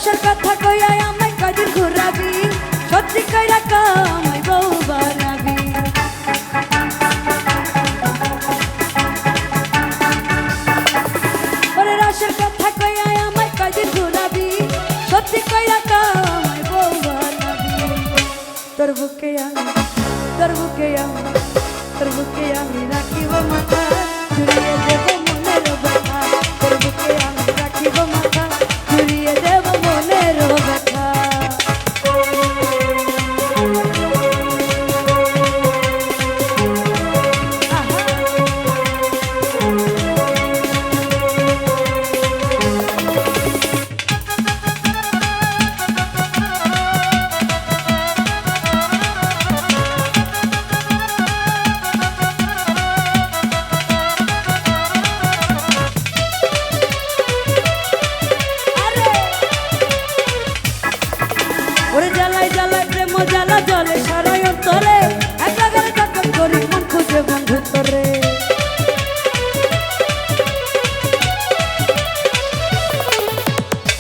রসের কথা কইয়া আমায় কদিন ঘুরাবি, সত্যি কইরা আমায় বউ বানাবি। ওরে রসের কথা কইয়া আমায় কদিন ঘুরাবি, সত্যি কইরা আমায় বউ বানাবি। তোর বুকে আমি, তোর বুকে আমি, তোর বুকে আমি রাখিব মাথা, জুড়িয়ে দেব মনের ব্যথা। তোর বুকে আমি রাখিব মাথা, জুড়িয়ে দেব মনের ব্যথা। ওরে জ্বালায় জ্বালায় প্রেম জ্বালা জলে সারায় অন্তরে, একলা গেলে তখন করি মন খুঁজে বন্ধু তোরে।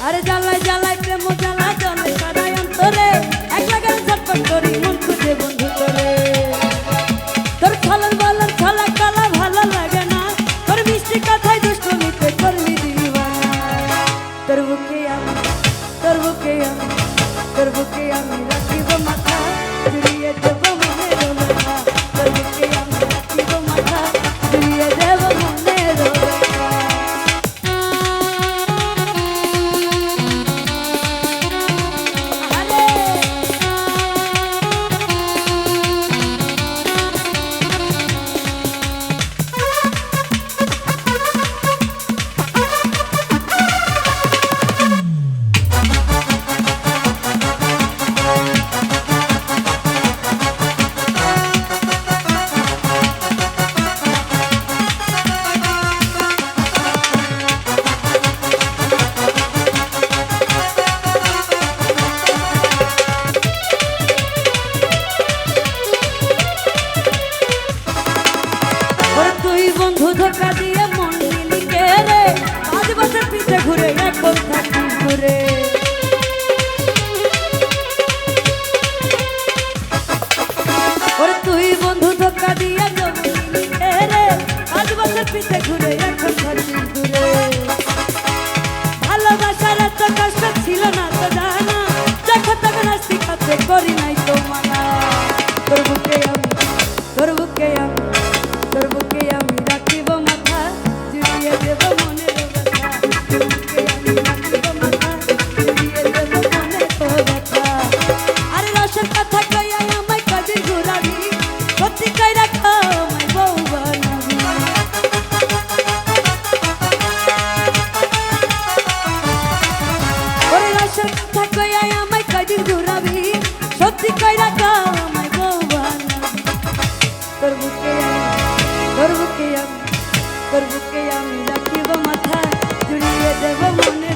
আরে জ্বালায় জ্বালায় প্রেম জ্বালা জলে সারায় অন্তরে, একলা গেলে তখন করি মন খুঁজে বন্ধু তোরে। তোর ছলন বলন ছলা কালা ভালো লাগে না, তোর মিষ্টি কথায় দুষ্টমিতে করলি দিবানা। তোর বুকে আমি, তোর বুকে আমি, তোর বুকে আমি রাখিব মাথা, জুড়িয়ে দেব মনের ব্যথা। তোর বুকে আমি রাখিব মাথা, জুড়িয়ে দেব মনের ব্যথা। তুই বন্ধু ধোকা দিয়ে মন নিলি কে রে, 5 বছর পিছে ঘুরে এখন থাকি ঘুরে। ওরে তুই বন্ধু ধোকা দিয়ে মন নিলি কে রে, 5 বছর পিছে ঘুরে এখন থাকি ঘুরে। ভালোবাসার এত কষ্ট ছিল না তো জানা, যখন তখন আসতি কাছে করি নাই তো মানা। তোর বুকে আমি, তোর বুকে আমি, তোর বুকে আমি রাখিব মাথা, জুড়িয়ে দেব মনের ব্যথা। তোর বুকে আমি রাখিব মাথা, জুড়িয়ে দেব মনের ব্যথা। আরে রসের কথা কইয়া আমায় কদিন ঘুরাবি, সত্যি কইরা আমায় বউ বানাবি। ওরে রসের কথা কইয়া আমায় কদিন ঘুরাবি, সত্যি কইরা আমায় বউ বানাবি। তোর বুকে আমি, তোর বুকে আমি, তোর বুকে আমি রাখিব মাথা, জুড়িয়ে দেব মনে